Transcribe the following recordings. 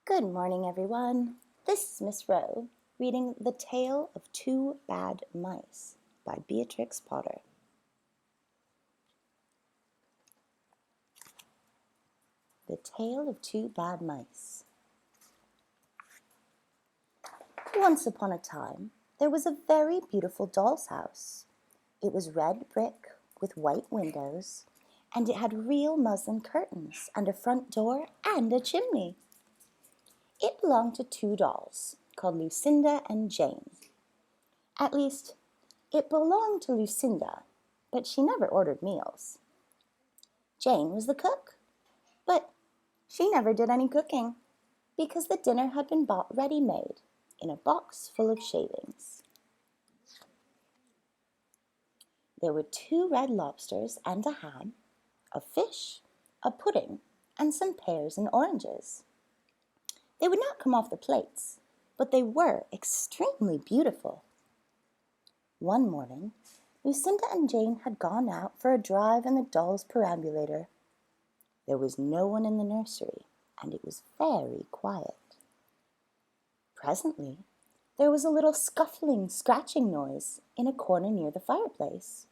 Good morning, everyone. This is Miss Rowe reading The Tale of Two Bad Mice by Beatrix Potter. The Tale of Two Bad Mice. Once upon a time, there was a very beautiful doll's house. It was red brick with white windows, and it had real muslin curtains and a front door and a chimney. It belonged to two dolls called Lucinda and Jane. At least, it belonged to Lucinda, but she never ordered meals. Jane was the cook, but she never did any cooking because the dinner had been bought ready-made in a box full of shavings. There were 2 red lobsters and a ham, a fish, a pudding, and some pears and oranges. They would not come off the plates, but they were extremely beautiful. One morning, Lucinda and Jane had gone out for a drive in the doll's perambulator. There was no one in the nursery, and it was very quiet. Presently, there was a little scuffling, scratching noise in a corner near the fireplace,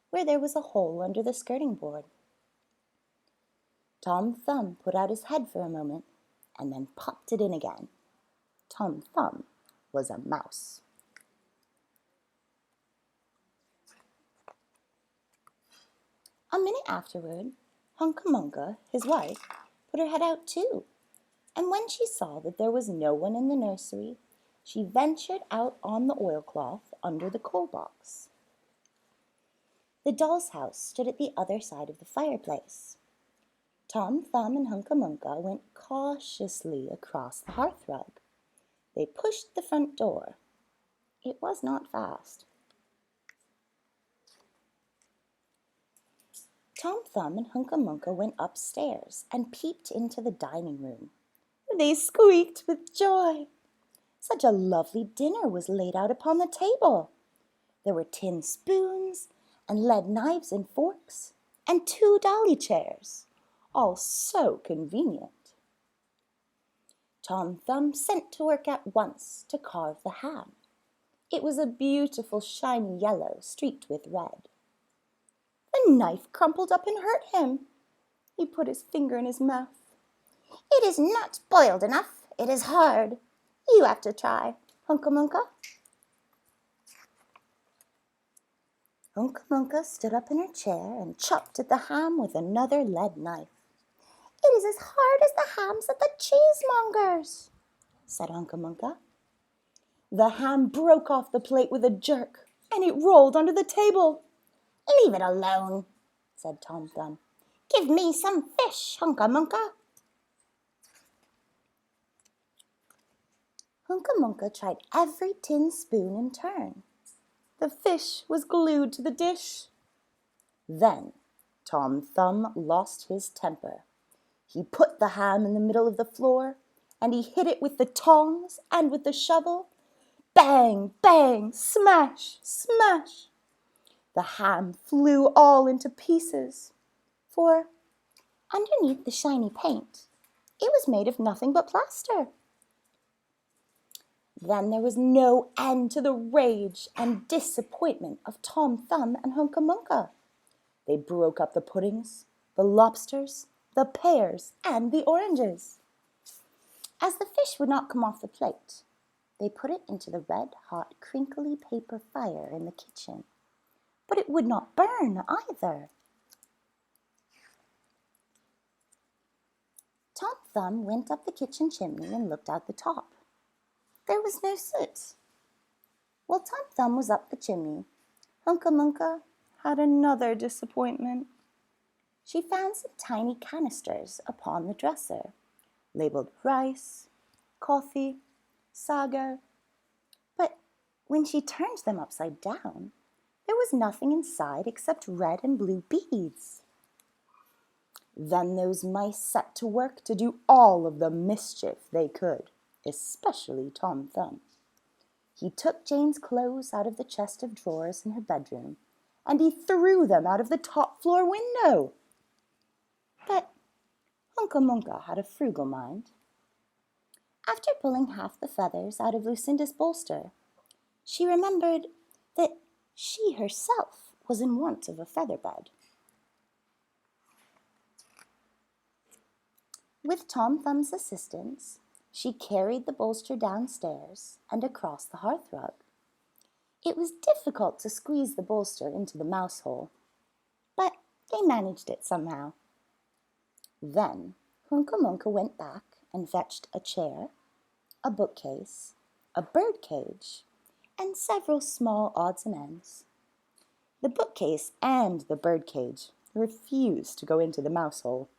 where there was a hole under the skirting board. Tom Thumb put out his head for a moment, and then popped it in again. Tom Thumb was a mouse. A minute afterward, Hunca-Munca, his wife, put her head out too, and when she saw that there was no one in the nursery, she ventured out on the oilcloth under the coal box. The doll's house stood at the other side of the fireplace. Tom Thumb and Hunca-Munca went cautiously across the hearthrug. They pushed the front door. It was not fast. Tom Thumb and Hunca-Munca went upstairs and peeped into the dining room. They squeaked with joy. Such a lovely dinner was laid out upon the table. There were tin spoons and lead knives and forks and 2 dolly chairs, all so convenient. Tom Thumb set to work at once to carve the ham. It was a beautiful shiny yellow streaked with red. The knife crumpled up and hurt him. He put his finger in his mouth. "It is not boiled enough. It is hard. You have to try, Hunca-Munca." Hunca-Munca stood up in her chair and chopped at the ham with another lead knife. "It is as hard as the hams at the cheesemonger's," said Hunca-Munca. The ham broke off the plate with a jerk, and it rolled under the table. "Leave it alone," said Tom Thumb. "Give me some fish, Hunca-Munca." Hunca-Munca tried every tin spoon in turn. The fish was glued to the dish. Then Tom Thumb lost his temper. He put the ham in the middle of the floor, and he hit it with the tongs and with the shovel. Bang, bang, smash, smash. The ham flew all into pieces, for underneath the shiny paint, it was made of nothing but plaster. Then there was no end to the rage and disappointment of Tom Thumb and Hunca-Munca. They broke up the puddings, the lobsters, the pears, and the oranges. As the fish would not come off the plate, they put it into the red-hot, crinkly paper fire in the kitchen. But it would not burn either. Tom Thumb went up the kitchen chimney and looked out the top. There was no soot. While Tom Thumb was up the chimney, Hunca-Munca had another disappointment. She found some tiny canisters upon the dresser, labeled rice, coffee, sago. But when she turned them upside down, there was nothing inside except red and blue beads. Then those mice set to work to do all of the mischief they could, especially Tom Thumb. He took Jane's clothes out of the chest of drawers in her bedroom, and he threw them out of the top floor window. But Hunca-Munca had a frugal mind. After pulling half the feathers out of Lucinda's bolster, she remembered that she herself was in want of a feather bed. With Tom Thumb's assistance, she carried the bolster downstairs and across the hearthrug. It was difficult to squeeze the bolster into the mouse hole, but they managed it somehow. Then Hunca Munca went back and fetched a chair, a bookcase, a bird cage, and several small odds and ends. The bookcase and the bird cage refused to go into the mouse hole.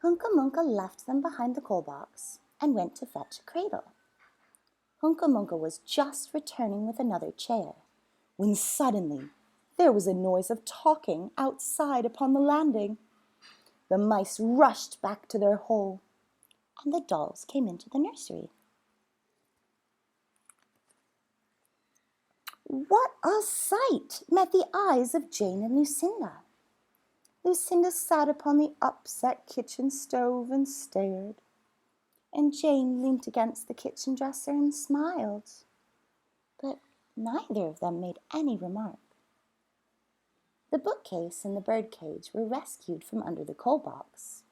Hunca Munca left them behind the coal box and went to fetch a cradle. Hunca Munca was just returning with another chair, when suddenly there was a noise of talking outside upon the landing. The mice rushed back to their hole, and the dolls came into the nursery. What a sight met the eyes of Jane and Lucinda! Lucinda sat upon the upset kitchen stove and stared, and Jane leant against the kitchen dresser and smiled, but neither of them made any remark. The bookcase and the bird cage were rescued from under the coal box,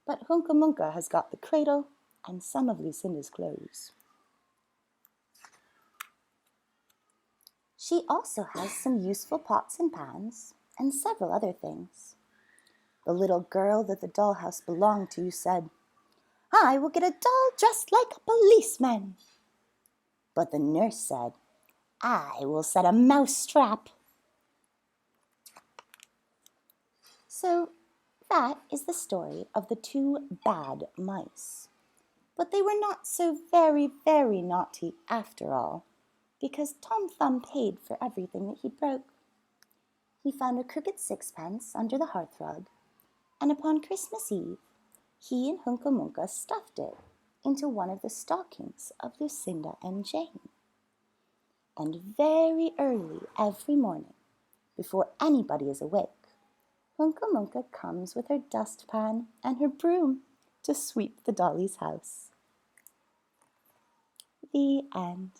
but Hunca Munca has got the cradle and some of Lucinda's clothes. She also has some useful pots and pans and several other things. The little girl that the dollhouse belonged to said, "I will get a doll dressed like a policeman." But the nurse said, "I will set a mouse trap." So that is the story of the two bad mice. But they were not so very, very naughty after all, because Tom Thumb paid for everything that he broke. He found a crooked sixpence under the hearthrug, and upon Christmas Eve, he and Hunca Munca stuffed it into one of the stockings of Lucinda and Jane. And very early every morning, before anybody is awake, Hunca Munca comes with her dustpan and her broom to sweep the dolly's house. The end.